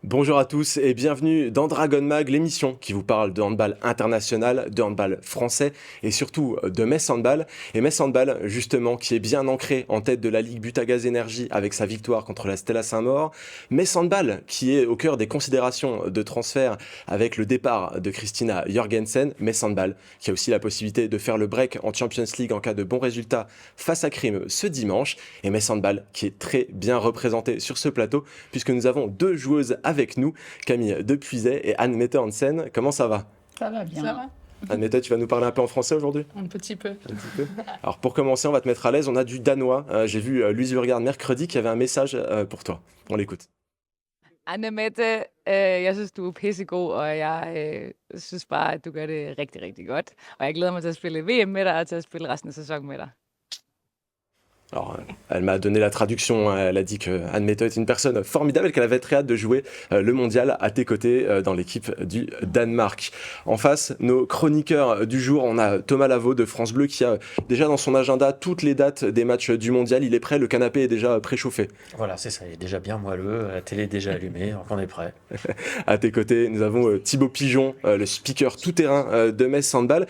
Bonjour à tous et bienvenue dans Dragon Mag, l'émission qui vous parle de handball international, de handball français et surtout de Metz Handball. Et Metz Handball, justement, qui est bien ancré en tête de la Ligue Butagaz Énergie avec sa victoire contre la Stella Saint-Maur. Metz Handball, qui est au cœur des considérations de transfert avec le départ de Christina Jorgensen. Metz Handball, qui a aussi la possibilité de faire le break en Champions League en cas de bons résultats face à Crime ce dimanche. Et Metz Handball, qui est très bien représenté sur ce plateau, puisque nous avons deux joueuses avec nous, Camille Depuiset et Anne-Mette Hansen. Comment ça va ? Ça va bien. Ça va. Anne-Mette, tu vas nous parler un peu en français aujourd'hui ? Un petit peu. Alors pour commencer, on va te mettre à l'aise, on a du danois. J'ai vu Louise Urgard mercredi qui avait un message pour toi. On l'écoute. Anne-Mette, jeg synes, du er pissegod, og jeg synes bare, at du gør det rigtig, rigtig godt. Og jeg glæder mig til at spille VM med dig, og til at spille resten af sæsonen med dig. Alors, elle m'a donné la traduction, elle a dit que Anne-Mette est une personne formidable et qu'elle avait très hâte de jouer le mondial à tes côtés dans l'équipe du Danemark. En face, nos chroniqueurs du jour, on a Thomas Lavaux de France Bleu qui a déjà dans son agenda toutes les dates des matchs du mondial. Il est prêt, le canapé est déjà préchauffé. Voilà, c'est ça, il est déjà bien moelleux, la télé est déjà allumée, donc on est prêt. À tes côtés, nous avons Thibaut Pigeon, le speaker tout-terrain de Metz Handball.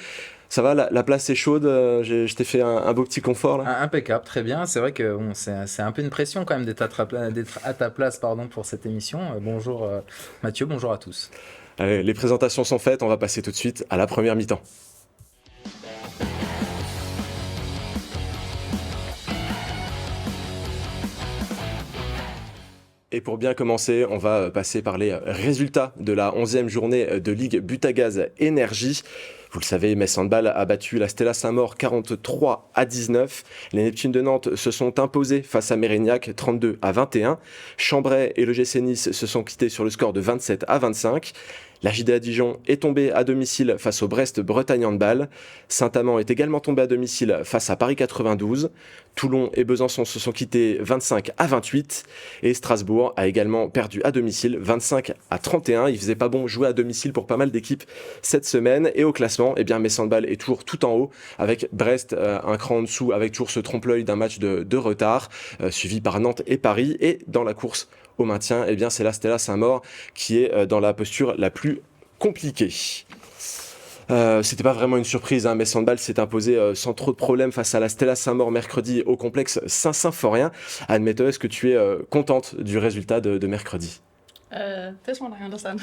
Ça va, la place est chaude, je t'ai fait un beau petit confort là. Impeccable, très bien. C'est vrai que bon, c'est un peu une pression quand même d'être à ta place pour cette émission. Bonjour Mathieu, bonjour à tous. Allez, les présentations sont faites, on va passer tout de suite à la première mi-temps. Et pour bien commencer, on va passer par les résultats de la 11e journée de Ligue Butagaz Énergie. Vous le savez, Metz Handball a battu la Stella Saint-Maur 43-19. Les Neptunes de Nantes se sont imposés face à Mérignac 32-21. Chambray et le GC Nice se sont quittés sur le score de 27-25. La JDA Dijon est tombée à domicile face au Brest-Bretagne Handball. Saint-Amand est également tombé à domicile face à Paris 92. Toulon et Besançon se sont quittés 25-28. Et Strasbourg a également perdu à domicile 25-31. Il faisait pas bon jouer à domicile pour pas mal d'équipes cette semaine. Et au classement, eh bien, Metz Handball est toujours tout en haut avec Brest un cran en dessous avec toujours ce trompe-l'œil d'un match de retard, suivi par Nantes et Paris. Et dans la course au maintien, eh bien, c'est la Stella Saint-Maur qui est dans la posture la plus compliquée. C'était pas vraiment une surprise, hein. Metz Handball s'est imposé sans trop de problèmes face à la Stella Saint-Maur mercredi au complexe Saint-Symphorien. Anne-Mette, est-ce que tu es contente du résultat de mercredi? This one I understand.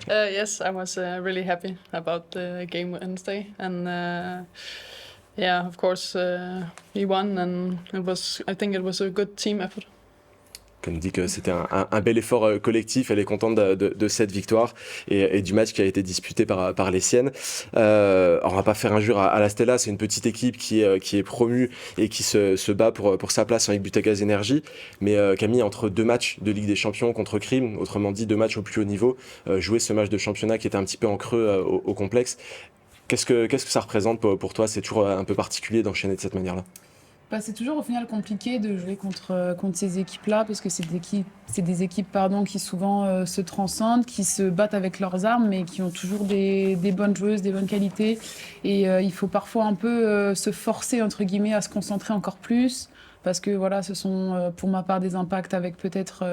Yes, I was really happy about the game Wednesday, and yeah, of course, we won, and I think it was a good team effort. Elle dit que c'était un bel effort collectif. Elle est contente de cette victoire et du match qui a été disputé par les siennes. On va pas faire injure à la Stella. C'est une petite équipe qui est promue et qui se bat pour sa place en Ligue Butagaz Énergie. Mais Camille, entre deux matchs de Ligue des Champions contre Crime, autrement dit deux matchs au plus haut niveau, jouer ce match de championnat qui était un petit peu en creux au complexe, qu'est-ce que ça représente pour toi? C'est toujours un peu particulier d'enchaîner de cette manière-là. C'est toujours au final compliqué de jouer contre ces équipes-là parce que c'est des équipes qui souvent se transcendent, qui se battent avec leurs armes mais qui ont toujours des bonnes joueuses, des bonnes qualités. Et il faut parfois un peu se forcer entre guillemets à se concentrer encore plus. Parce que voilà, ce sont pour ma part des impacts avec peut-être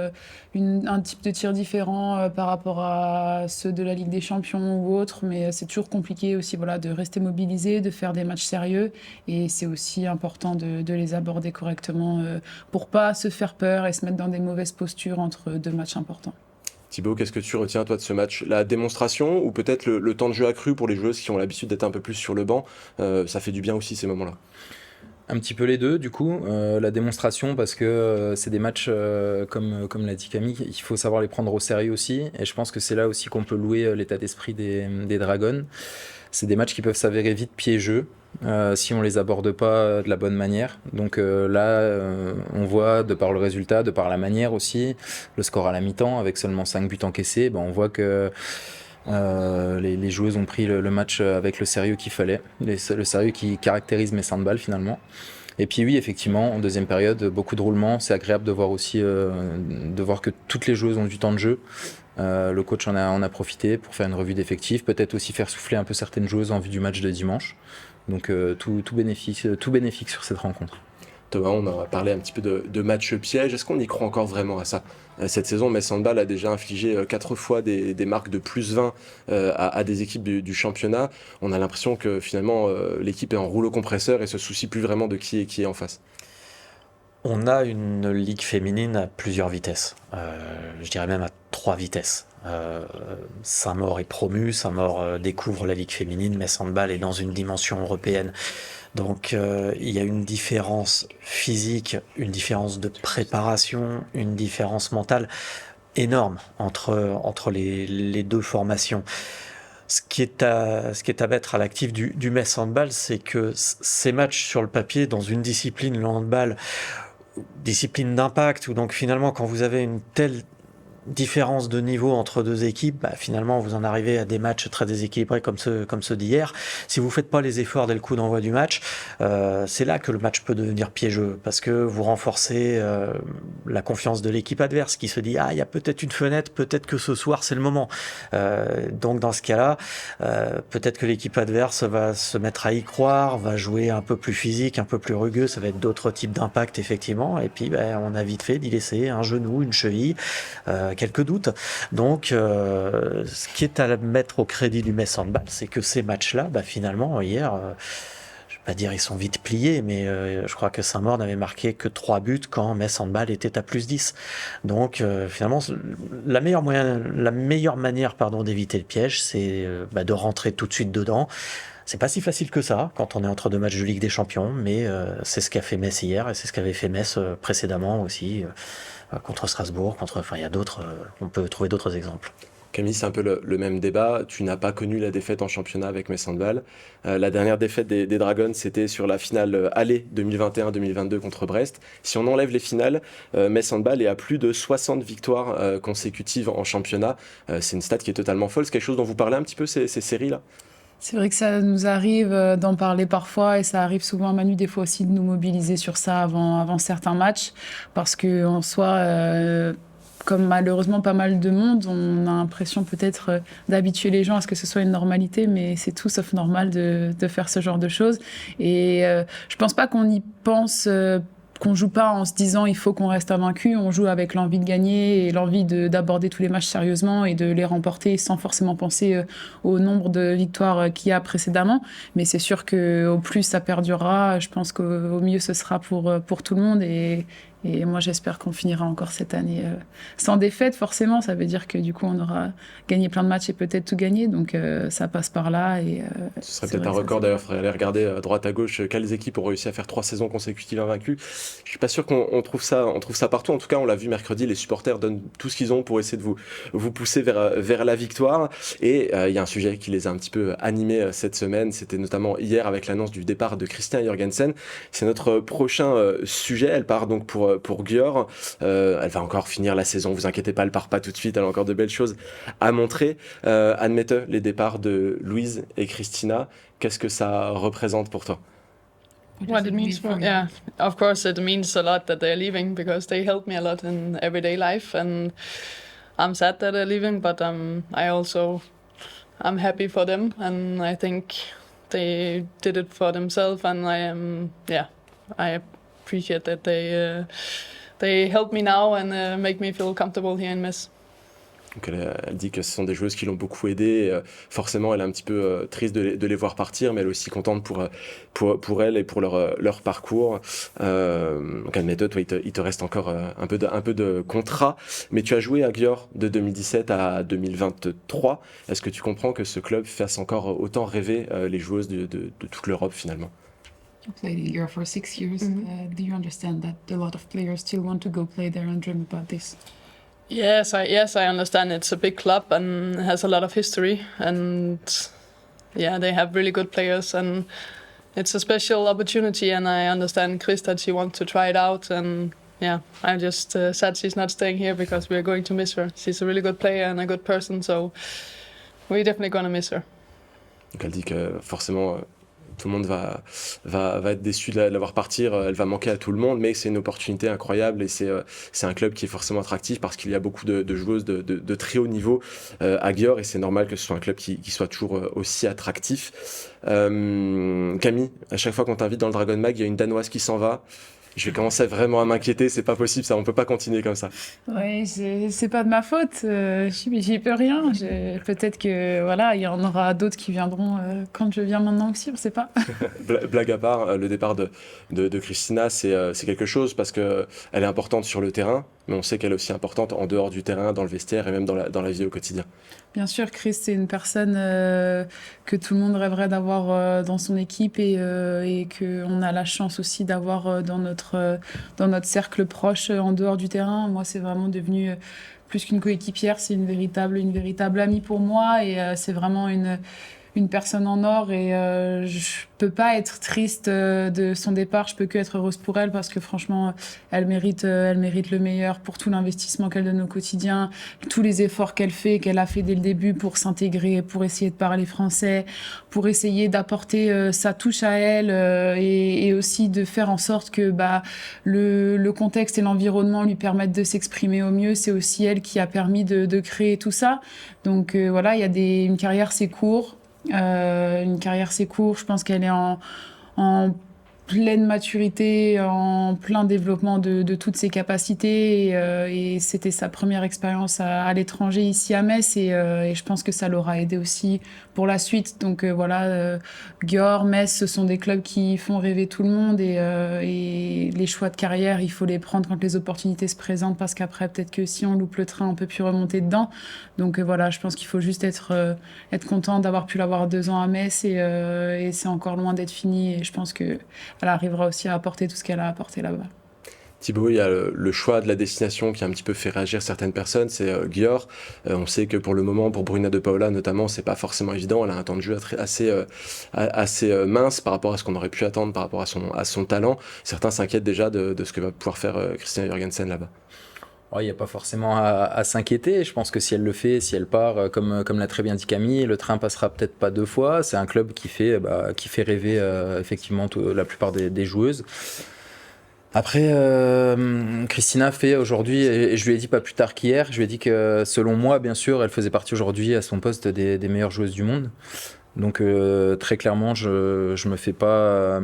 un type de tir différent par rapport à ceux de la Ligue des Champions ou autres, mais c'est toujours compliqué aussi voilà, de rester mobilisé, de faire des matchs sérieux, et c'est aussi important de les aborder correctement pour pas se faire peur et se mettre dans des mauvaises postures entre deux matchs importants. Thibaut, qu'est-ce que tu retiens toi de ce match? La démonstration ou peut-être le temps de jeu accru pour les joueuses qui ont l'habitude d'être un peu plus sur le banc? Ça fait du bien aussi ces moments-là. Un petit peu les deux, du coup. La démonstration, parce que c'est des matchs, comme l'a dit Camille, il faut savoir les prendre au sérieux aussi. Et je pense que c'est là aussi qu'on peut louer l'état d'esprit des Dragons. C'est des matchs qui peuvent s'avérer vite piégeux si on les aborde pas de la bonne manière. Donc là, on voit, de par le résultat, de par la manière aussi, le score à la mi-temps, avec seulement 5 buts encaissés, on voit que les joueuses ont pris le match avec le sérieux qu'il fallait, le sérieux qui caractérise Metz Handball finalement. Et puis oui, effectivement, en deuxième période, beaucoup de roulements. C'est agréable de voir aussi de voir que toutes les joueuses ont du temps de jeu. Le coach en a profité pour faire une revue d'effectifs, peut-être aussi faire souffler un peu certaines joueuses en vue du match de dimanche. Donc tout bénéfique sur cette rencontre. Thomas, on a parlé un petit peu de match piège. Est-ce qu'on y croit encore vraiment à ça? Cette saison, Metz Handball a déjà infligé 4 fois des marques de plus 20 à des équipes du championnat. On a l'impression que finalement l'équipe est en rouleau compresseur et se soucie plus vraiment de qui est en face. On a une ligue féminine à plusieurs vitesses, je dirais même à 3 vitesses. Saint-Maur est promu, Saint-Maur découvre la ligue féminine, Metz Handball est dans une dimension européenne. Donc il y a une différence physique, une différence de préparation, une différence mentale énorme entre les deux formations. Ce qui est à mettre à l'actif du Metz Handball, c'est que ces matchs sur le papier, dans une discipline, le handball, discipline d'impact, où donc finalement quand vous avez une telle différence de niveau entre deux équipes, finalement vous en arrivez à des matchs très déséquilibrés comme ceux d'hier. Si vous faites pas les efforts dès le coup d'envoi du match, c'est là que le match peut devenir piégeux, parce que vous renforcez la confiance de l'équipe adverse qui se dit il y a peut-être une fenêtre, peut-être que ce soir c'est le moment. Donc dans ce cas-là, peut-être que l'équipe adverse va se mettre à y croire, va jouer un peu plus physique, un peu plus rugueux, ça va être d'autres types d'impact effectivement, et puis on a vite fait d'y laisser un genou, une cheville, quelques doutes. Donc, ce qui est à mettre au crédit du Metz Handball, c'est que ces matchs-là, finalement, hier, je vais pas dire ils sont vite pliés, mais je crois que Saint-Maur n'avait marqué que 3 buts quand Metz Handball était à plus 10. Donc, finalement, la meilleure manière d'éviter le piège, c'est de rentrer tout de suite dedans. C'est pas si facile que ça quand on est entre deux matchs de Ligue des Champions, mais c'est ce qu'a fait Metz hier et c'est ce qu'avait fait Metz précédemment aussi. Contre Strasbourg, il y a d'autres, on peut trouver d'autres exemples. Camille, c'est un peu le même débat. Tu n'as pas connu la défaite en championnat avec Metz Handball. La dernière défaite des Dragons, c'était sur la finale aller 2021-2022 contre Brest. Si on enlève les finales, Metz Handball est à plus de 60 victoires consécutives en championnat. C'est une stat qui est totalement folle. C'est quelque chose dont vous parlez un petit peu, ces séries-là? C'est vrai que ça nous arrive d'en parler parfois et ça arrive souvent à Manu des fois aussi de nous mobiliser sur ça avant certains matchs parce que en soi, comme malheureusement pas mal de monde, on a l'impression peut-être d'habituer les gens à ce que ce soit une normalité, mais c'est tout sauf normal de faire ce genre de choses. Et je pense pas qu'on y pense qu'on joue pas en se disant il faut qu'on reste invaincu, on joue avec l'envie de gagner et l'envie d'aborder tous les matchs sérieusement et de les remporter sans forcément penser au nombre de victoires qu'il y a précédemment. Mais c'est sûr qu'au plus ça perdurera, je pense qu'au mieux ce sera pour tout le monde et moi j'espère qu'on finira encore cette année sans défaite forcément. Ça veut dire que du coup on aura gagné plein de matchs et peut-être tout gagné, donc ça passe par là. Et, ce serait peut-être un record d'ailleurs, il faudrait aller regarder à droite à gauche quelles équipes ont réussi à faire 3 saisons consécutives invaincues. Je suis pas sûr qu'on trouve ça partout. En tout cas, on l'a vu mercredi, les supporters donnent tout ce qu'ils ont pour essayer de vous pousser vers la victoire. Et il y a un sujet qui les a un petit peu animés cette semaine. C'était notamment hier avec l'annonce du départ de Christian Jorgensen. C'est notre prochain sujet. Elle part donc pour Győr. Elle va encore finir la saison. Vous inquiétez pas, elle part pas tout de suite. Elle a encore de belles choses à montrer. Admettez les départs de Louise et Christina. Qu'est-ce que ça représente pour toi? What it means for of course it means a lot that they're leaving because they help me a lot in everyday life, and I'm sad that they're leaving, but I'm happy for them, and I think they did it for themselves, and I appreciate that they help me now and make me feel comfortable here in Metz. Donc elle dit que ce sont des joueuses qui l'ont beaucoup aidée. Forcément, elle est un petit peu triste de les voir partir, mais elle est aussi contente pour elle et pour leur parcours. Donc admettez, toi, il te reste encore un peu de contrat, mais tu as joué à Győr de 2017 à 2023. Est-ce que tu comprends que ce club fasse encore autant rêver les joueuses de toute l'Europe finalement? You played in Europe for 6 years. Do you understand that a lot of players still want to go play there and dream about this? Yes, I understand. It's a big club and has a lot of history, and they have really good players, and it's a special opportunity. And I understand Chris that she wants to try it out, and I'm just sad she's not staying here because we're going to miss her. She's a really good player and a good person, so we're definitely gonna miss her. Donc elle dit que forcément tout le monde va être déçu de la voir partir, elle va manquer à tout le monde, mais c'est une opportunité incroyable et c'est un club qui est forcément attractif parce qu'il y a beaucoup de joueuses de très haut niveau à Győr et c'est normal que ce soit un club qui soit toujours aussi attractif. Camille, à chaque fois qu'on t'invite dans le Dragon Mag, il y a une Danoise qui s'en va. je vais commencer vraiment à m'inquiéter, c'est pas possible ça, on peut pas continuer comme ça. Oui, c'est pas de ma faute. J'y peux rien. Peut-être que voilà, il y en aura d'autres qui viendront quand je viens maintenant aussi, on sait pas. Blague à part, le départ de Christina, c'est quelque chose parce qu'elle est importante sur le terrain, mais on sait qu'elle est aussi importante en dehors du terrain, dans le vestiaire et même dans la vie au quotidien. Bien sûr, Chris, c'est une personne que tout le monde rêverait d'avoir dans son équipe et qu'on a la chance aussi d'avoir dans notre cercle proche en dehors du terrain. Moi, c'est vraiment devenu plus qu'une coéquipière, c'est une véritable amie pour moi et c'est vraiment une personne en or et je peux pas être triste de son départ, je peux que être heureuse pour elle parce que franchement elle mérite le meilleur pour tout l'investissement qu'elle donne au quotidien, tous les efforts qu'elle a fait dès le début pour s'intégrer, pour essayer de parler français, pour essayer d'apporter sa touche à elle et aussi de faire en sorte que le contexte et l'environnement lui permettent de s'exprimer au mieux. C'est aussi elle qui a permis de créer tout ça. Donc voilà, il y a une carrière c'est court. Je pense qu'elle est en pleine maturité, en plein développement de toutes ses capacités et c'était sa première expérience à l'étranger ici à Metz et je pense que ça l'aura aidé aussi pour la suite. Donc voilà, Győr, Metz, ce sont des clubs qui font rêver tout le monde et les choix de carrière, il faut les prendre quand les opportunités se présentent parce qu'après peut-être que si on loupe le train, on peut plus remonter dedans. Donc voilà, je pense qu'il faut juste être content d'avoir pu l'avoir 2 ans à Metz et c'est encore loin d'être fini et je pense que elle arrivera aussi à apporter tout ce qu'elle a apporté là-bas. Thibaut, il y a le choix de la destination qui a un petit peu fait réagir certaines personnes, c'est Győr. On sait que pour le moment, pour Bruna de Paula notamment, c'est pas forcément évident. Elle a un temps de jeu assez mince par rapport à ce qu'on aurait pu attendre par rapport à son talent. Certains s'inquiètent déjà de ce que va pouvoir faire Christina Jorgensen là-bas. Il n'y a pas forcément à s'inquiéter. Je pense que si elle le fait, si elle part, comme l'a très bien dit Camille, le train passera peut-être pas 2 fois. C'est un club qui fait rêver effectivement la plupart des joueuses. Après, Christina fait aujourd'hui, et je lui ai dit pas plus tard qu'hier, je lui ai dit que selon moi, bien sûr, elle faisait partie aujourd'hui à son poste des meilleures joueuses du monde. Donc très clairement, je me fais pas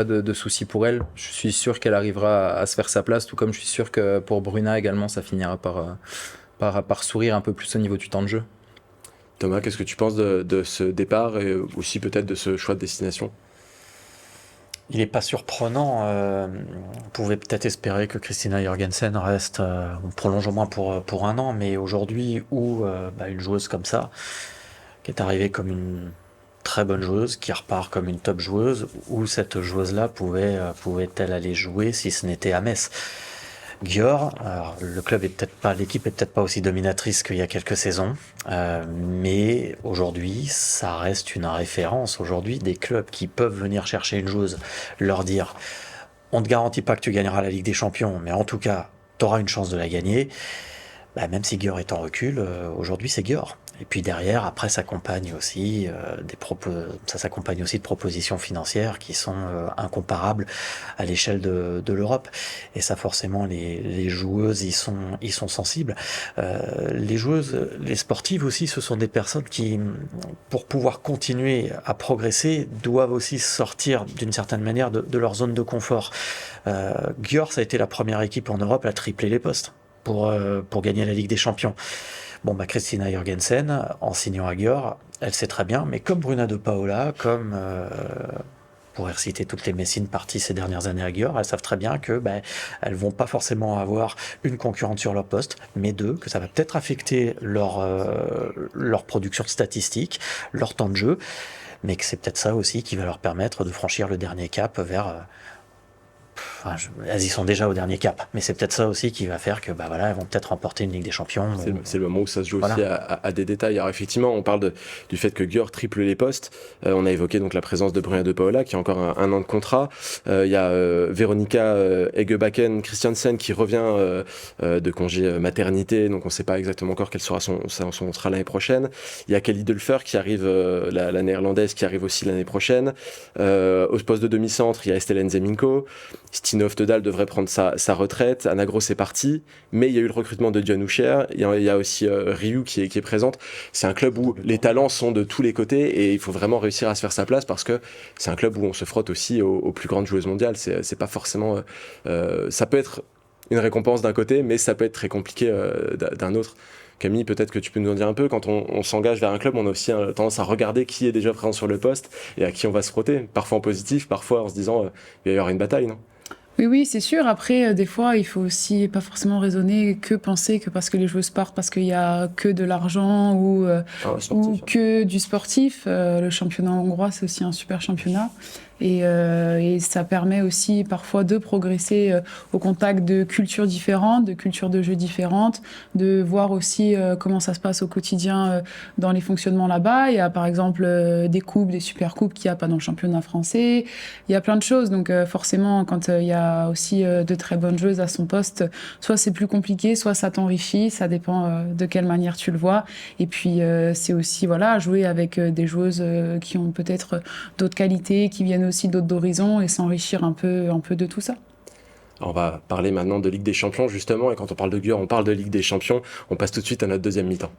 de soucis pour elle. Je suis sûr qu'elle arrivera à se faire sa place, tout comme je suis sûr que pour Bruna également, ça finira par sourire un peu plus au niveau du temps de jeu. Thomas, qu'est-ce que tu penses de ce départ et aussi peut-être de ce choix de destination ? Il n'est pas surprenant. On pouvait peut-être espérer que Christina Jorgensen reste, on prolonge au moins pour 1 an, mais aujourd'hui, où une joueuse comme ça, qui est arrivée comme une très bonne joueuse, qui repart comme une top joueuse, où cette joueuse-là pouvait-elle aller jouer si ce n'était à Metz ? Győr, alors l'équipe est peut-être pas aussi dominatrice qu'il y a quelques saisons, mais aujourd'hui, ça reste une référence. Aujourd'hui, des clubs qui peuvent venir chercher une joueuse, leur dire, on ne te garantit pas que tu gagneras la Ligue des Champions, mais en tout cas, tu auras une chance de la gagner. Même si Győr est en recul, aujourd'hui c'est Győr. Et puis derrière, après, ça s'accompagne aussi de propositions financières qui sont incomparables à l'échelle de l'Europe. Et ça, forcément, les joueuses y sont sensibles. Les joueuses, les sportives aussi, ce sont des personnes qui, pour pouvoir continuer à progresser, doivent aussi sortir d'une certaine manière de leur zone de confort. Győr, ça a été la première équipe en Europe à tripler les postes pour gagner la Ligue des Champions. Christina Jorgensen, en signant à Győr, elle sait très bien, mais comme Bruna de Paula, comme pour reciter toutes les Messines parties ces dernières années à Győr, elles savent très bien que elles vont pas forcément avoir une concurrente sur leur poste, mais 2, que ça va peut-être affecter leur production statistique, leur temps de jeu, mais que c'est peut-être ça aussi qui va leur permettre de franchir le dernier cap vers... elles y sont déjà au dernier cap, mais c'est peut-être ça aussi qui va faire que elles vont peut-être remporter une Ligue des Champions. C'est le moment où ça se joue aussi à des détails. Alors effectivement, on parle du fait que Győr triple les postes. On a évoqué donc la présence de Bruna de Paula qui a encore un an de contrat. Il y a Veronica Egebakken Christiansen qui revient de congé maternité, donc on ne sait pas exactement encore quel sera son contrat l'année prochaine. Il y a Kelly Dulfer qui arrive, la néerlandaise qui arrive aussi l'année prochaine. Au poste de demi-centre, il y a Estelle Nzeminko. Tine Oftedal devrait prendre sa retraite. Anna Gross est partie, mais il y a eu le recrutement de Dion Houcher. Il y a aussi Ryu qui est présente. C'est un club où les talents sont de tous les côtés et il faut vraiment réussir à se faire sa place parce que c'est un club où on se frotte aussi aux plus grandes joueuses mondiales. C'est pas forcément... ça peut être une récompense d'un côté, mais ça peut être très compliqué d'un autre. Camille, peut-être que tu peux nous en dire un peu. Quand on s'engage vers un club, on a aussi tendance à regarder qui est déjà présent sur le poste et à qui on va se frotter. Parfois en positif, parfois en se disant il va y avoir une bataille, non ? Oui, c'est sûr. Après, des fois, il faut aussi pas forcément raisonner penser que parce que les joueuses partent, parce qu'il y a que de l'argent ou que du sportif. Le championnat hongrois, c'est aussi un super championnat. Et ça permet aussi parfois de progresser au contact de cultures différentes, de cultures de jeu différentes, de voir aussi comment ça se passe au quotidien dans les fonctionnements là-bas. Il y a par exemple des coupes, des super coupes qu'il n'y a pas dans le championnat français. Il y a plein de choses. Donc forcément, quand il y a aussi de très bonnes joueuses à son poste, soit c'est plus compliqué, soit ça t'enrichit. Ça dépend de quelle manière tu le vois. Et puis c'est aussi jouer avec des joueuses qui ont peut-être d'autres qualités, qui viennent aussi d'autres horizons et s'enrichir un peu de tout ça. Alors on va parler maintenant de Ligue des Champions justement, et quand on parle de Gür, on parle de Ligue des Champions. On passe tout de suite à notre deuxième mi-temps.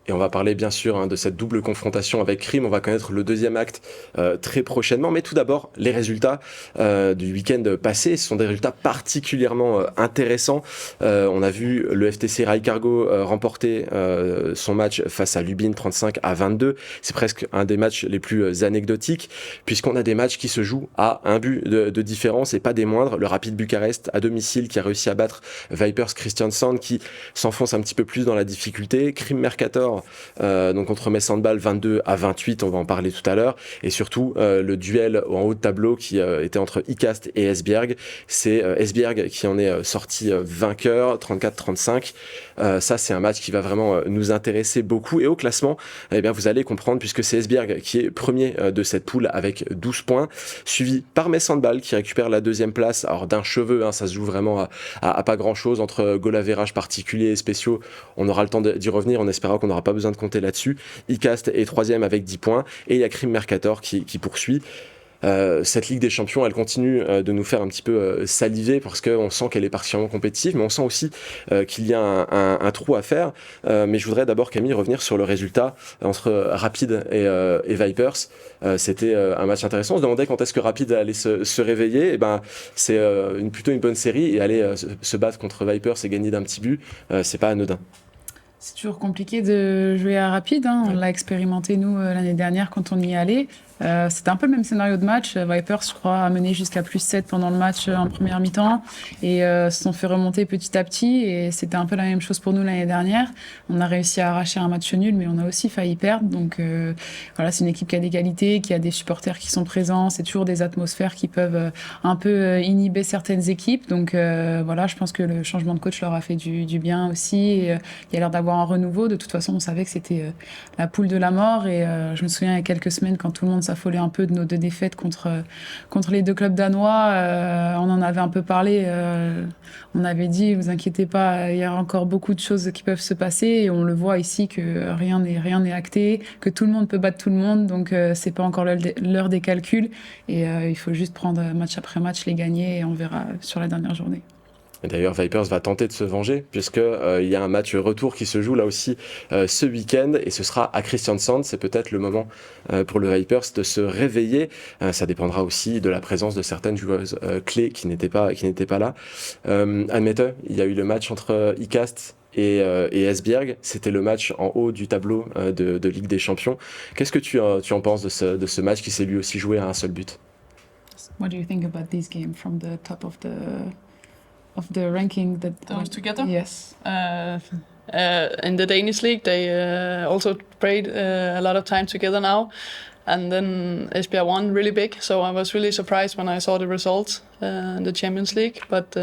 Et on va parler bien sûr de cette double confrontation avec Krim. On va connaître le deuxième acte très prochainement. Mais tout d'abord, les résultats du week-end passé. Ce sont des résultats particulièrement intéressants. On a vu le FTC Rai Cargo remporter son match face à Lubin 35-22. C'est presque un des matchs les plus anecdotiques, puisqu'on a des matchs qui se jouent à un but de différence et pas des moindres. Le Rapid Bucarest à domicile qui a réussi à battre Vipers Kristiansand qui s'enfonce un petit peu plus dans la difficulté. Krim Mercator donc contre Messandball 22-28, on va en parler tout à l'heure, et surtout le duel en haut de tableau qui était entre ICAST et Esbjerg. C'est Esbjerg qui en est sorti vainqueur 34-35. Ça c'est un match qui va vraiment nous intéresser beaucoup, et au classement bien, vous allez comprendre, puisque c'est Esbjerg qui est premier de cette poule avec 12 points, suivi par Messandball qui récupère la deuxième place. Alors d'un cheveu, ça se joue vraiment à pas grand chose entre goal average particuliers et spéciaux. On aura le temps d'y revenir, on espérera qu'on n'aura pas besoin de compter là-dessus. ICAST est troisième avec 10 points, et il y a Krim Mercator qui poursuit. Cette Ligue des Champions, elle continue de nous faire un petit peu saliver, parce qu'on sent qu'elle est particulièrement compétitive, mais on sent aussi qu'il y a un trou à faire. Mais je voudrais d'abord, Camille, revenir sur le résultat entre Rapid et Vipers. C'était un match intéressant. On se demandait quand est-ce que Rapid allait se réveiller. Et c'est plutôt une bonne série, et aller se battre contre Vipers et gagner d'un petit but, c'est pas anodin. C'est toujours compliqué de jouer à Rapid. On l'a expérimenté, nous, l'année dernière, quand on y est allé. C'était un peu le même scénario de match. Vipers, je crois, a mené jusqu'à +7 pendant le match en première mi-temps, et se sont fait remonter petit à petit. Et c'était un peu la même chose pour nous l'année dernière. On a réussi à arracher un match nul, mais on a aussi failli perdre. Donc c'est une équipe qui a des qualités, qui a des supporters qui sont présents. C'est toujours des atmosphères qui peuvent un peu inhiber certaines équipes. Donc je pense que le changement de coach leur a fait du bien aussi. Et, il y a l'air d'avoir un renouveau. De toute façon, on savait que c'était la poule de la mort. Et je me souviens, il y a quelques semaines, quand tout le monde s'affolait un peu de nos deux défaites contre les deux clubs danois, on en avait un peu parlé. On avait dit, vous inquiétez pas, il y a encore beaucoup de choses qui peuvent se passer. Et on le voit ici que rien n'est acté, que tout le monde peut battre tout le monde. Donc c'est pas encore l'heure des calculs. Et il faut juste prendre match après match, les gagner, et on verra sur la dernière journée. Et d'ailleurs, Vipers va tenter de se venger, puisqu'il y a un match retour qui se joue là aussi ce week-end, et ce sera à Kristiansand. C'est peut-être le moment pour le Vipers de se réveiller. Ça dépendra aussi de la présence de certaines joueuses clés qui n'étaient pas là. Admettez, il y a eu le match entre ICAST et Esbjerg. C'était le match en haut du tableau de Ligue des Champions. Qu'est-ce que tu en penses de ce match qui s'est lui aussi joué à un seul but? What do you think about this game from the top of the ranking that Those together? Yes. In the Danish league, they also played a lot of time together now, and then Esbjerg won really big. So I was really surprised when I saw the results in the Champions League. But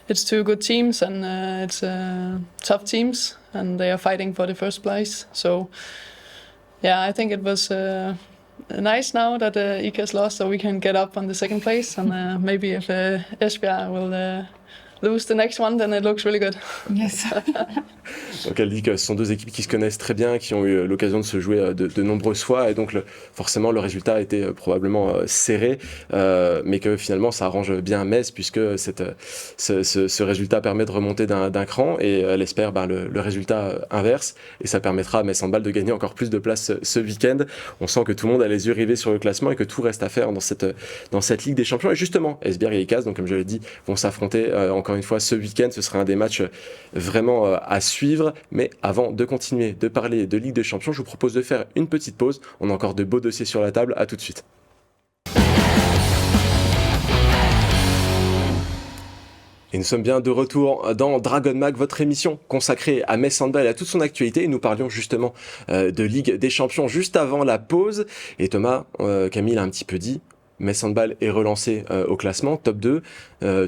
it's two good teams, and it's tough teams, and they are fighting for the first place. So yeah, I think it was nice now that IKAST lost, so we can get up on the second place, and maybe if Esbjerg will lose the next one, then it looks really good. Yes. Donc elle dit que ce sont deux équipes qui se connaissent très bien, qui ont eu l'occasion de se jouer de nombreuses fois, et donc forcément le résultat a été probablement serré, mais que finalement ça arrange bien Metz, puisque ce résultat permet de remonter d'un cran, et elle espère le résultat inverse, et ça permettra à Metz Handball de gagner encore plus de place ce week-end. On sent que tout le monde a les yeux rivés sur le classement et que tout reste à faire dans cette Ligue des Champions. Et justement, Esbjerg et Icaz, donc comme je l'ai dit, vont s'affronter encore une fois ce week-end. Ce sera un des matchs vraiment à suivre. Mais avant de continuer de parler de Ligue des Champions, je vous propose de faire une petite pause. On a encore de beaux dossiers sur la table. À tout de suite. Et nous sommes bien de retour dans Dragon Mag, votre émission consacrée à Metz Handball et à toute son actualité. Et nous parlions justement de Ligue des Champions juste avant la pause. Et Thomas, Camille l'a un petit peu dit, Metz Handball est relancé au classement, top 2.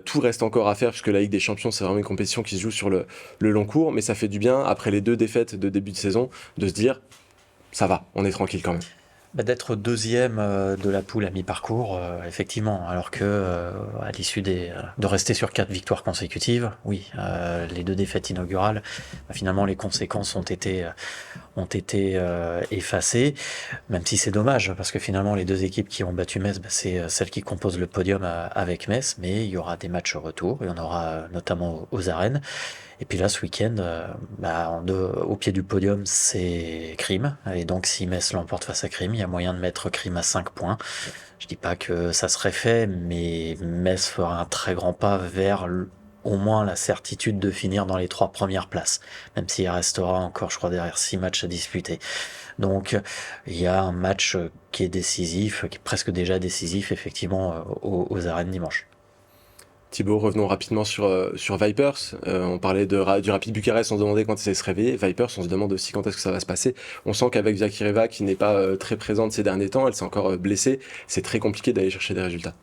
Tout reste encore à faire puisque la Ligue des Champions, c'est vraiment une compétition qui se joue sur le long cours. Mais ça fait du bien, après les 2 défaites de début de saison, de se dire, ça va, on est tranquille quand même. D'être deuxième de la poule à mi-parcours, effectivement, alors que à l'issue de rester sur 4 victoires consécutives, oui, les 2 défaites inaugurales, finalement les conséquences ont été effacées, même si c'est dommage, parce que finalement les 2 équipes qui ont battu Metz, c'est celles qui composent le podium avec Metz, mais il y aura des matchs retour, il y en aura notamment aux arènes. Et puis là, ce week-end, au pied du podium, c'est Crime. Et donc, si Metz l'emporte face à Crime, il y a moyen de mettre Crime à 5 points. Je dis pas que ça serait fait, mais Metz fera un très grand pas vers au moins la certitude de finir dans les 3 premières places. Même s'il restera encore, je crois, derrière 6 matchs à disputer. Donc, il y a un match qui est décisif, qui est presque déjà décisif, effectivement, aux arènes dimanche. Thibaut, revenons rapidement sur Vipers. On parlait du Rapid Bucarest, on se demandait quand il allait se réveiller. Vipers, on se demande aussi quand est-ce que ça va se passer. On sent qu'avec Zakireva, qui n'est pas très présente ces derniers temps, elle s'est encore blessée. C'est très compliqué d'aller chercher des résultats.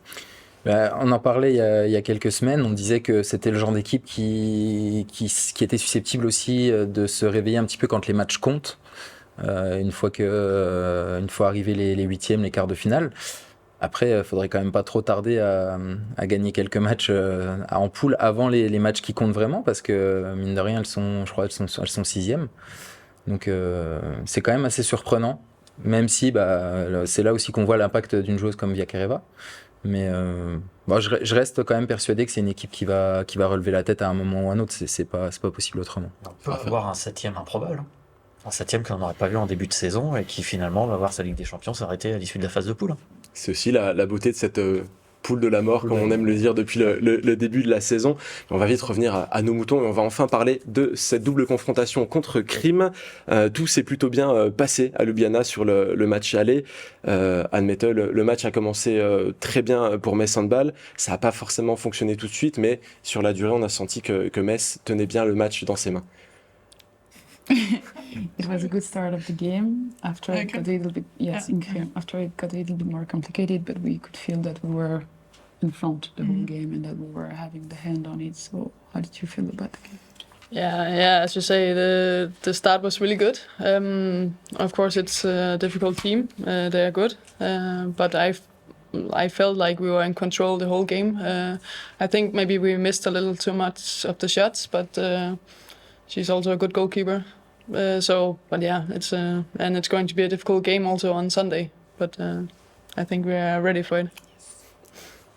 On en parlait il y a quelques semaines. On disait que c'était le genre d'équipe qui était susceptible aussi de se réveiller un petit peu quand les matchs comptent. Une fois arrivés les 8e, les quarts de finale. Après, il faudrait quand même pas trop tarder à gagner quelques matchs en poule avant les matchs qui comptent vraiment, parce que mine de rien, elles sont 6e. Donc c'est quand même assez surprenant, même si c'est là aussi qu'on voit l'impact d'une joueuse comme Zakireva. Mais je reste quand même persuadé que c'est une équipe qui va relever la tête à un moment ou à un autre. C'est pas possible autrement. On peut avoir un 7e improbable. Un 7e qu'on n'aurait pas vu en début de saison et qui finalement va voir sa Ligue des Champions s'arrêter à l'issue de la phase de poule. C'est aussi la beauté de cette poule de la mort, comme on aime le dire depuis le début de la saison. On va vite revenir à nos moutons et on va enfin parler de cette double confrontation contre Crime. Tout s'est plutôt bien passé à Ljubljana sur le match aller. Admettons, le match a commencé très bien pour Metz Handball. Ça n'a pas forcément fonctionné tout de suite, mais sur la durée, on a senti que Metz tenait bien le match dans ses mains. It was a good start of the game. After it got a little bit, after it got a little bit more complicated, but we could feel that we were in front the whole game and that we were having the hand on it. So, how did you feel about the game? Yeah. As you say, the start was really good. Of course, it's a difficult team. They are good, but I felt like we were in control the whole game. I think maybe we missed a little too much of the shots, but she's also a good goalkeeper. It's going to be a difficult game also on Sunday, but I think we are ready for it.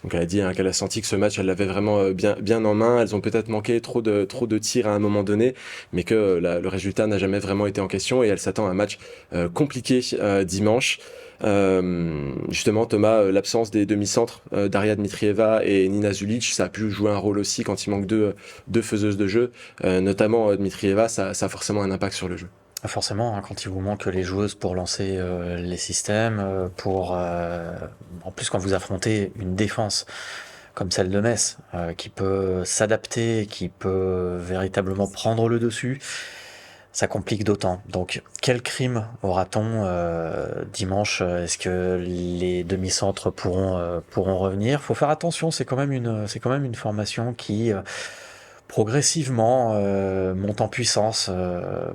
Donc elle a dit qu'elle a senti que ce match, elle l'avait vraiment bien en main. Elles ont peut-être manqué trop de tirs à un moment donné, mais que le résultat n'a jamais vraiment été en question et elle s'attend à un match compliqué dimanche. Justement, Thomas, l'absence des demi-centres Daria Dmitrieva et Nina Zulic, ça a pu jouer un rôle aussi quand il manque deux faiseuses de jeu, notamment Dmitrieva, ça a forcément un impact sur le jeu. Forcément, quand il vous manque les joueuses pour lancer les systèmes, en plus quand vous affrontez une défense comme celle de Metz, qui peut s'adapter, qui peut véritablement prendre le dessus, ça complique d'autant. Donc, quel Crime aura-t-on dimanche? Est-ce que les demi-centres pourront revenir? Faut faire attention, c'est quand même une formation qui progressivement monte en puissance,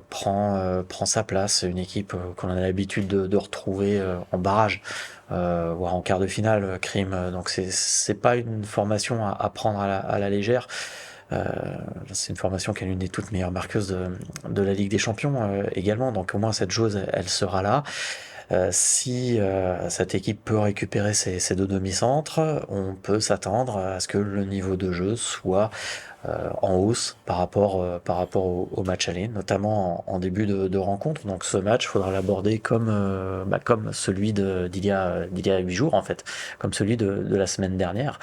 prend sa place. C'est une équipe qu'on a l'habitude de retrouver en barrage, voire en quart de finale, Crime. Donc c'est pas une formation à prendre à la légère. C'est une formation qui est l'une des toutes meilleures marqueuses de la Ligue des Champions également, donc au moins cette chose, elle sera là. Si cette équipe peut récupérer ses deux demi-centres, on peut s'attendre à ce que le niveau de jeu soit en hausse par rapport au match aller, notamment en début de rencontre. Donc ce match, il faudra l'aborder comme celui d'il y a 8 jours, en fait, comme celui de la semaine dernière,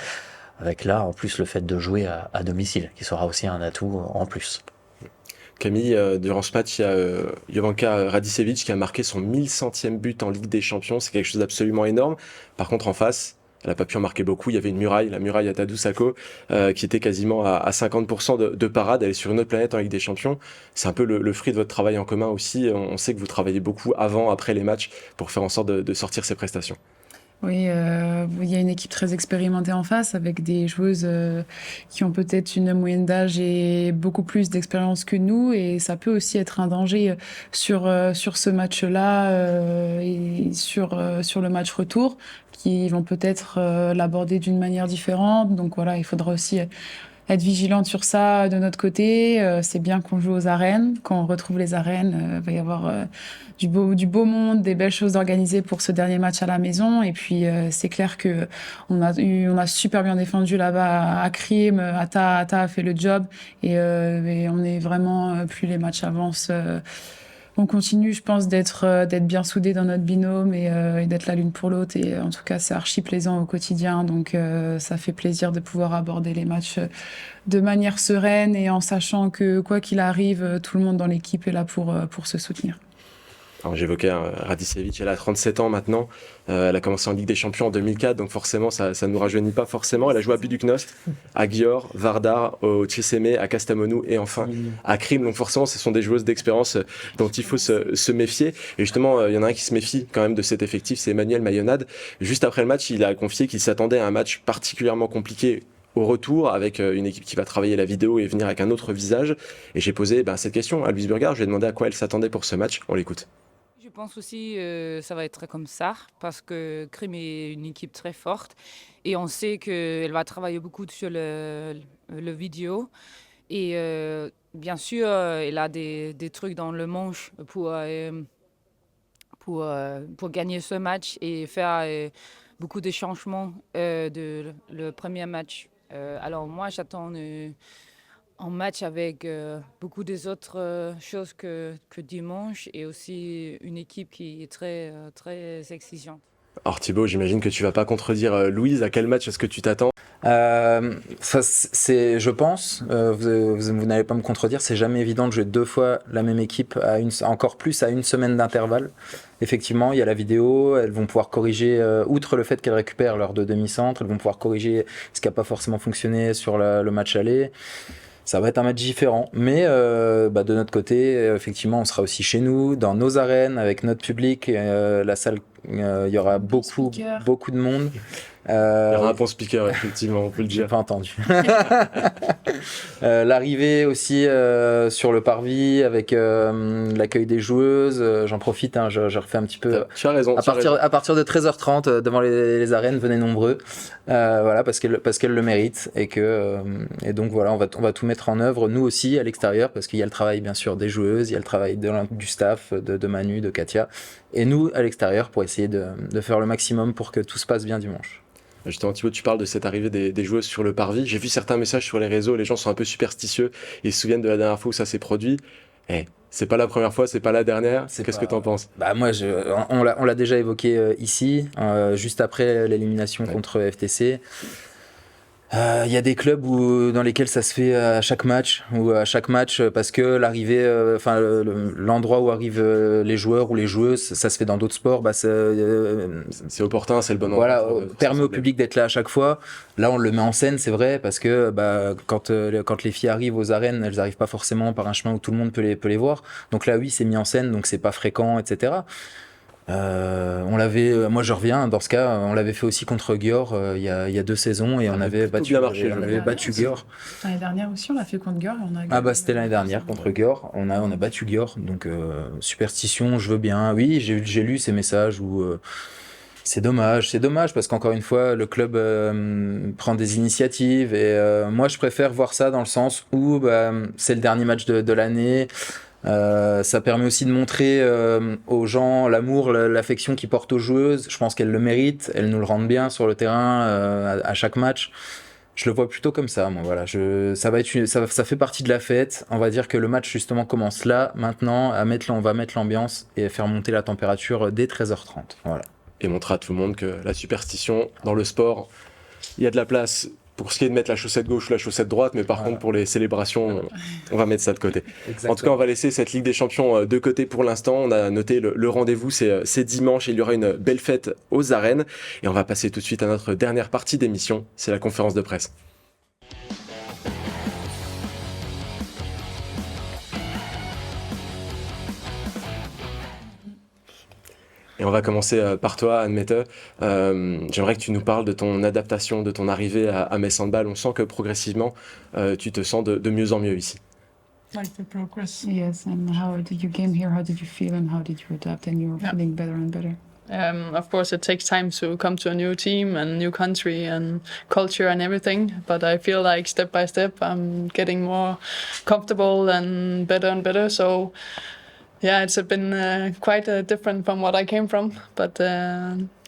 avec là, en plus, le fait de jouer à domicile, qui sera aussi un atout en plus. Camille, durant ce match, il y a Jovanka Radicevic qui a marqué son 1100e but en Ligue des Champions. C'est quelque chose d'absolument énorme. Par contre, en face, elle n'a pas pu en marquer beaucoup. Il y avait une muraille, la muraille à Tadou Sakho, qui était quasiment à 50% de parade. Elle est sur une autre planète en Ligue des Champions. C'est un peu le fruit de votre travail en commun aussi. On sait que vous travaillez beaucoup avant, après les matchs pour faire en sorte de sortir ces prestations. Oui, il y a une équipe très expérimentée en face avec des joueuses qui ont peut-être une moyenne d'âge et beaucoup plus d'expérience que nous, et ça peut aussi être un danger sur ce match-là et sur le match retour, qui vont peut-être l'aborder d'une manière différente. Donc voilà, il faudra aussi être vigilante sur ça de notre côté. C'est bien qu'on joue aux arènes. Quand on retrouve les arènes, il va y avoir du beau monde, des belles choses organisées pour ce dernier match à la maison. Et puis, c'est clair que on a super bien défendu là-bas à Crime. Ata a fait le job. Et on est vraiment, plus les matchs avancent, on continue, je pense, d'être bien soudés dans notre binôme et d'être la l'une pour l'autre. Et en tout cas, c'est archi plaisant au quotidien. Donc, ça fait plaisir de pouvoir aborder les matchs de manière sereine et en sachant que, quoi qu'il arrive, tout le monde dans l'équipe est là pour se soutenir. Alors j'évoquais Radicevic, elle a 37 ans maintenant, elle a commencé en Ligue des Champions en 2004, donc forcément ça ne nous rajeunit pas forcément. Elle a joué à Budućnost, à Győr, Vardar, au CSM, à Kastamonu et enfin à Crime, donc forcément ce sont des joueuses d'expérience dont il faut se méfier. Et justement, il y en a un qui se méfie quand même de cet effectif, c'est Emmanuel Mayonade. Juste après le match, il a confié qu'il s'attendait à un match particulièrement compliqué au retour, avec une équipe qui va travailler la vidéo et venir avec un autre visage. Et j'ai posé cette question à Louise Burgard, je lui ai demandé à quoi elle s'attendait pour ce match, on l'écoute. Je pense aussi ça va être comme ça parce que Crime est une équipe très forte et on sait qu'elle va travailler beaucoup sur le vidéo et bien sûr elle a des trucs dans le manche pour gagner ce match et faire beaucoup de changements de le premier match. Alors moi j'attends en match avec beaucoup des autres choses que dimanche et aussi une équipe qui est très, très exigeante. Alors Thibaut, j'imagine que tu vas pas contredire Louise. À quel match est-ce que tu t'attends ? Je pense, vous n'allez pas me contredire, c'est jamais évident de jouer deux fois la même équipe, encore plus à une semaine d'intervalle. Effectivement, il y a la vidéo, elles vont pouvoir corriger, outre le fait qu'elles récupèrent leurs deux demi-centres, elles vont pouvoir corriger ce qui n'a pas forcément fonctionné sur le match aller. Ça va être un match différent, mais de notre côté, effectivement, on sera aussi chez nous, dans nos arènes, avec notre public. La salle, il y aura beaucoup de monde. Il y aura un bon speaker, effectivement, on peut le dire. J'ai pas entendu. L'arrivée aussi sur le parvis avec l'accueil des joueuses. J'en profite, je refais un petit peu. Tu as raison. À partir de 13h30 devant les arènes, venez nombreux. Voilà, parce qu'elles le méritent et donc voilà, on va tout mettre en œuvre, nous aussi à l'extérieur, parce qu'il y a le travail bien sûr des joueuses, il y a le travail du staff, de Manu, de Katia, et nous à l'extérieur pour essayer de faire le maximum pour que tout se passe bien dimanche. Justement, Thibaut, tu parles de cette arrivée des joueuses sur le parvis. J'ai vu certains messages sur les réseaux, les gens sont un peu superstitieux. Ils se souviennent de la dernière fois où ça s'est produit. C'est pas la première fois, c'est pas la dernière. Qu'est-ce que t'en penses ? Moi, on l'a déjà évoqué ici, juste après l'élimination contre FTC. Il y a des clubs dans lesquels ça se fait à chaque match parce que l'arrivée, l'endroit où arrivent les joueurs ou les joueuses, ça se fait dans d'autres sports. C'est opportun, c'est le bon endroit. Voilà, permet au public d'être là à chaque fois. Là, on le met en scène, c'est vrai, parce que quand les filles arrivent aux arènes, elles arrivent pas forcément par un chemin où tout le monde peut les voir. Donc là, oui, c'est mis en scène, donc c'est pas fréquent, etc. Moi je reviens dans ce cas, on l'avait fait aussi contre Győr il y a 2 saisons et on avait battu Győr. L'année dernière aussi on l'a fait contre Győr et on a c'était l'année dernière contre Győr, on a battu Győr, donc superstition, je veux bien. Oui, j'ai lu ces messages où C'est dommage parce qu'encore une fois, le club prend des initiatives et moi je préfère voir ça dans le sens où c'est le dernier match de l'année. Ça permet aussi de montrer aux gens l'amour, l'affection qu'ils portent aux joueuses. Je pense qu'elles le méritent, elles nous le rendent bien sur le terrain à chaque match. Je le vois plutôt comme ça, moi. Voilà, ça fait partie de la fête. On va dire que le match justement commence là, maintenant. On va mettre l'ambiance et faire monter la température dès 13h30. Voilà. Et montrer à tout le monde que la superstition dans le sport, il y a de la place pour ce qui est de mettre la chaussette gauche ou la chaussette droite, mais par contre pour les célébrations, on va mettre ça de côté. Exactement. En tout cas, on va laisser cette Ligue des Champions de côté pour l'instant. On a noté le rendez-vous, c'est dimanche, et il y aura une belle fête aux arènes. Et on va passer tout de suite à notre dernière partie d'émission, c'est la conférence de presse. Et on va commencer par toi, Anne-Mette. J'aimerais que tu nous parles de ton adaptation, de ton arrivée à Metz Handball. On sent que progressivement, tu te sens de mieux en mieux ici. Like the progress. Yes, and how did you came here? How did you feel and how did you adapt? And you're feeling better and better. Of course, it takes time to come to a new team and new country and culture and everything. But I feel like step by step, I'm getting more comfortable and better. So, yeah, it's been quite different from what I came from. But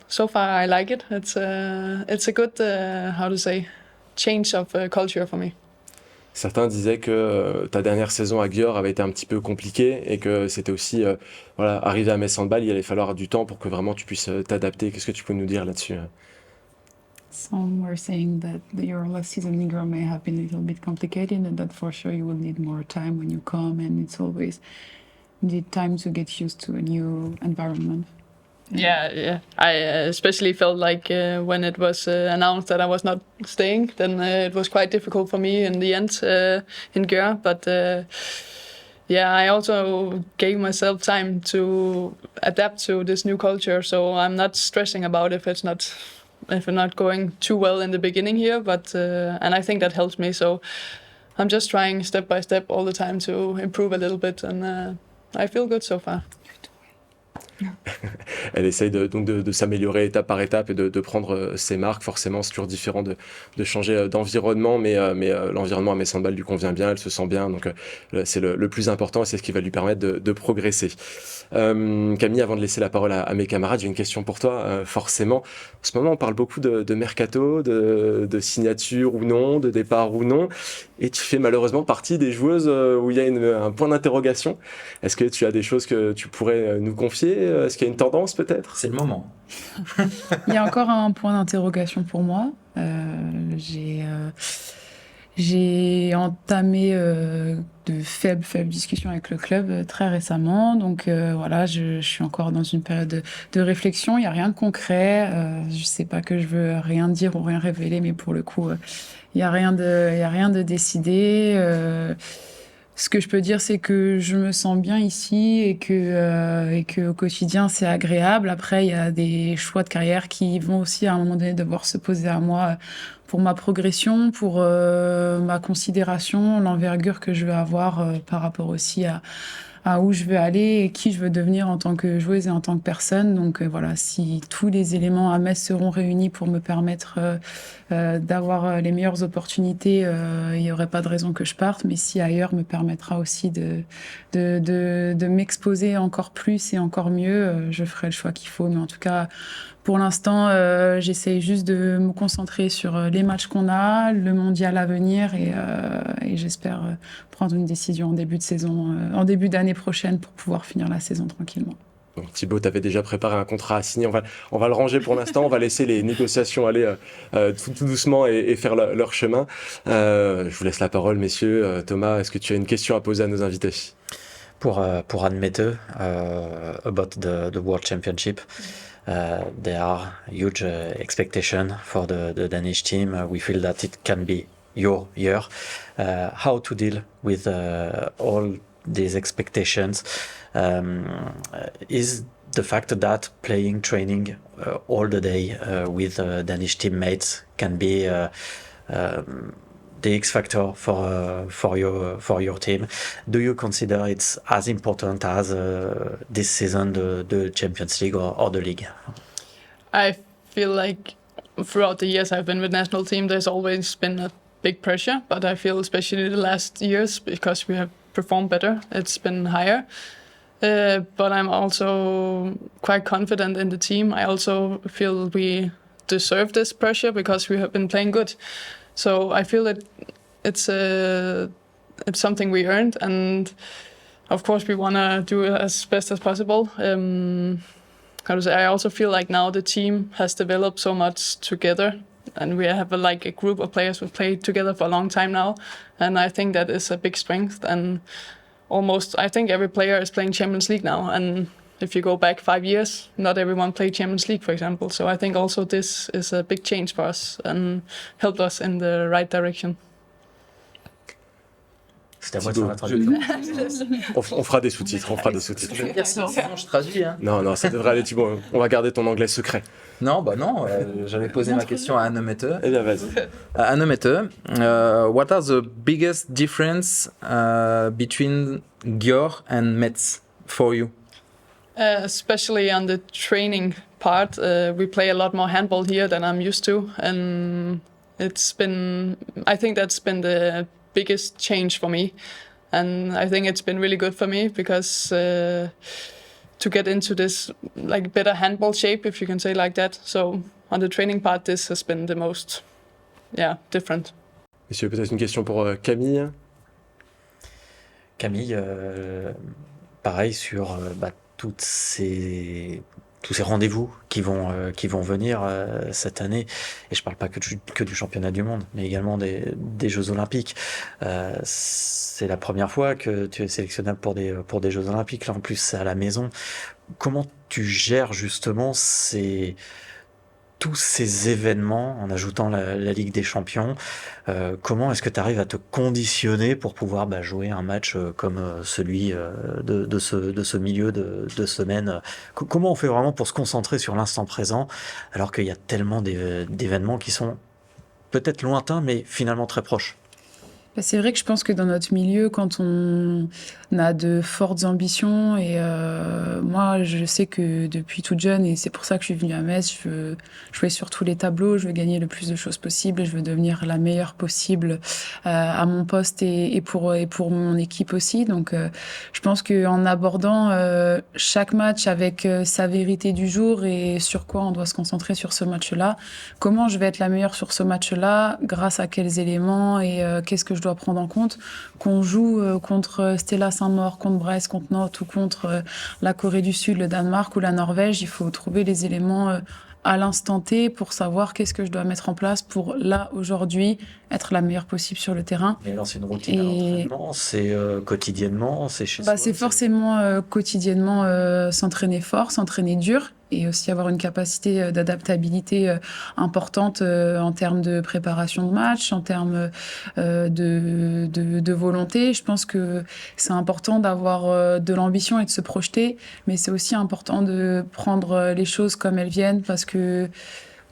so far, I like it. It's a good, how to say, change of culture for me. Certains disaient que ta dernière saison à Győr avait été un petit peu compliquée et que c'était aussi, arriver à Metz Handball, il allait falloir du temps pour que vraiment tu puisses t'adapter. Qu'est-ce que tu peux nous dire là-dessus? Some were saying that your last season in Europe may have been a little bit complicated and that for sure you will need more time when you come, and it's always need time to get used to a new environment. Yeah. I especially felt like when it was announced that I was not staying, then it was quite difficult for me in the end in Győr. But I also gave myself time to adapt to this new culture, so I'm not stressing about if it's not going too well in the beginning here. But and I think that helps me. So I'm just trying step by step all the time to improve a little bit, and I feel good so far. Elle essaye de s'améliorer étape par étape et de prendre ses marques. Forcément, c'est toujours différent de changer d'environnement, mais l'environnement à Metz Handball lui convient bien, elle se sent bien, donc c'est le plus important et c'est ce qui va lui permettre de progresser. Camille, avant de laisser la parole à mes camarades, j'ai une question pour toi. Forcément, en ce moment, on parle beaucoup de mercato, de signature ou non, de départ ou non, et tu fais malheureusement partie des joueuses où il y a un point d'interrogation. Est-ce que tu as des choses que tu pourrais nous confier? Est-ce qu'il y a une tendance peut-être? C'est le moment. Il y a encore un point d'interrogation pour moi. J'ai entamé de faibles discussions avec le club très récemment. Donc voilà, je suis encore dans une période de réflexion. Il n'y a rien de concret. Je sais pas que je veux rien dire ou rien révéler, mais pour le coup, il n'y a rien de décidé. Ce que je peux dire, c'est que je me sens bien ici et que au quotidien, c'est agréable. Après, il y a des choix de carrière qui vont aussi, à un moment donné, devoir se poser à moi pour ma progression, pour ma considération, l'envergure que je veux avoir par rapport aussi à où je veux aller et qui je veux devenir en tant que joueuse et en tant que personne. Donc voilà, si tous les éléments à Metz seront réunis pour me permettre d'avoir les meilleures opportunités, il n'y aurait pas de raison que je parte. Mais si ailleurs me permettra aussi de m'exposer encore plus et encore mieux, je ferai le choix qu'il faut. Mais en tout cas, pour l'instant, j'essaye juste de me concentrer sur les matchs qu'on a, le mondial à venir et j'espère prendre une décision en début de saison, en début d'année prochaine pour pouvoir finir la saison tranquillement. Donc Thibaut, tu avais déjà préparé un contrat à signer. On va le ranger pour l'instant. On va laisser les négociations aller tout doucement et faire leur chemin. Je vous laisse la parole, messieurs. Thomas, est-ce que tu as une question à poser à nos invités? Pour Anne-Mette, about the World Championship. There are huge expectations for the Danish team. We feel that it can be your year. How to deal with all these expectations? Is the fact that playing, training all the day with Danish teammates can be the X factor for your team? Do you consider it's as important as this season the Champions League or the league? I feel like throughout the years I've been with national team, there's always been a big pressure, but I feel especially the last years, because we have performed better, it's been higher. But I'm also quite confident in the team. I also feel we deserve this pressure because we have been playing good. So I feel that it's something we earned, and of course we want to do it as best as possible. I also feel like now the team has developed so much together, and we have a group of players who played together for a long time now, and I think that is a big strength. And almost, I think every player is playing Champions League now, and if you go back 5 years, not everyone played Champions League, for example. So I think also this is a big change for us and helped us in the right direction. C'était à moi de faire la traduction. On fera des sous-titres, Je traduis. Hein. Non, ça devrait aller, Thibaut. On va garder ton anglais secret. Non, j'avais posé ma question à Anne Mette. Eh bien, vas-y. Anne Mette, what are the biggest difference between Győr and Metz for you? Especially on the training part, we play a lot more handball here than I'm used to, and I think that's been the biggest change for me, and I think it's been really good for me because to get into this better handball shape, if you can say like that. So on the training part, this has been the most different. Messieurs, peut-être une question pour Camille. Camille, pareil sur tous ces rendez-vous qui vont venir cette année, et je parle pas que du championnat du monde, mais également des Jeux Olympiques. C'est la première fois que tu es sélectionnable pour des Jeux Olympiques. Là, en plus, c'est à la maison. Comment tu gères justement tous ces événements en ajoutant la Ligue des Champions? Comment est-ce que tu arrives à te conditionner pour pouvoir jouer un match comme celui de ce milieu de semaine? Comment on fait vraiment pour se concentrer sur l'instant présent alors qu'il y a tellement d'événements qui sont peut-être lointains mais finalement très proches? C'est vrai que je pense que dans notre milieu, quand on a de fortes ambitions, et moi je sais que depuis toute jeune, et c'est pour ça que je suis venue à Metz, je veux jouer sur tous les tableaux, je veux gagner le plus de choses possible, je veux devenir la meilleure possible à mon poste et pour mon équipe aussi. Donc je pense qu'en abordant chaque match avec sa vérité du jour et sur quoi on doit se concentrer sur ce match-là, comment je vais être la meilleure sur ce match-là, grâce à quels éléments, et qu'est-ce que je dois prendre en compte, qu'on joue contre Stella Saint-Maur, contre Brest, contre Nantes ou contre la Corée du Sud, le Danemark ou la Norvège. Il faut trouver les éléments à l'instant T pour savoir qu'est-ce que je dois mettre en place pour, là, aujourd'hui, être la meilleure possible sur le terrain. Mais alors, c'est une routine à l'entraînement, c'est quotidiennement, c'est chez soi? C'est forcément quotidiennement s'entraîner fort, s'entraîner dur, et aussi avoir une capacité d'adaptabilité importante en termes de préparation de match, en termes de volonté. Je pense que c'est important d'avoir de l'ambition et de se projeter, mais c'est aussi important de prendre les choses comme elles viennent, parce que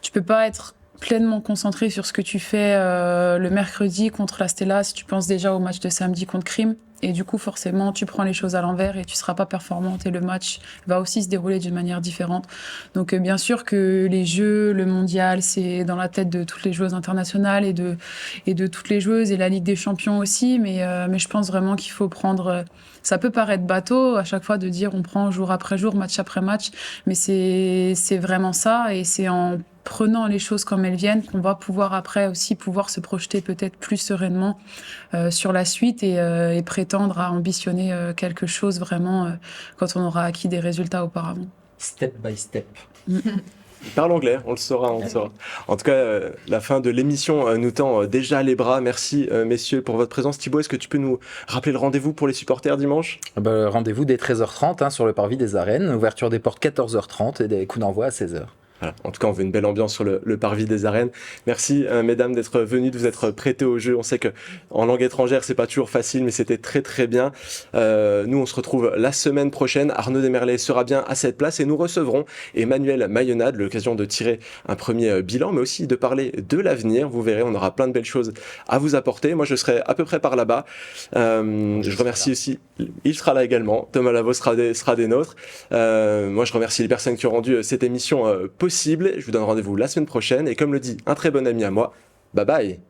tu peux pas être pleinement concentré sur ce que tu fais le mercredi contre la Stella si tu penses déjà au match de samedi contre Crime. Et du coup, forcément, tu prends les choses à l'envers et tu seras pas performante, et le match va aussi se dérouler d'une manière différente. Donc, bien sûr que les Jeux, le mondial, c'est dans la tête de toutes les joueuses internationales et de toutes les joueuses, et la Ligue des Champions aussi. Mais je pense vraiment qu'il faut prendre... Ça peut paraître bateau à chaque fois de dire on prend jour après jour, match après match, mais c'est vraiment ça, et c'est en prenant les choses comme elles viennent qu'on va pouvoir après aussi se projeter peut-être plus sereinement sur la suite, et prétendre à ambitionner quelque chose vraiment quand on aura acquis des résultats auparavant. Step by step. Il parle anglais, on le saura. En tout cas, la fin de l'émission nous tend déjà les bras. Merci messieurs pour votre présence. Thibaut, est-ce que tu peux nous rappeler le rendez-vous pour les supporters dimanche? Rendez-vous dès 13h30 sur le parvis des arènes, ouverture des portes 14h30 et des coups d'envoi à 16h. Voilà. En tout cas, on veut une belle ambiance sur le parvis des arènes. Merci, mesdames, d'être venues, de vous être prêtées au jeu. On sait que en langue étrangère, c'est pas toujours facile, mais c'était très très bien. Nous, on se retrouve la semaine prochaine. Arnaud Desmerlet sera bien à cette place, et nous recevrons Emmanuel Mayonade, l'occasion de tirer un premier bilan, mais aussi de parler de l'avenir. Vous verrez, on aura plein de belles choses à vous apporter. Moi, je serai à peu près par là-bas. Je remercie aussi, il sera là également. Thomas Lavaux sera des nôtres. Moi, je remercie les personnes qui ont rendu cette émission possible. possible. Je vous donne rendez-vous la semaine prochaine. Et comme le dit un très bon ami à moi, bye bye.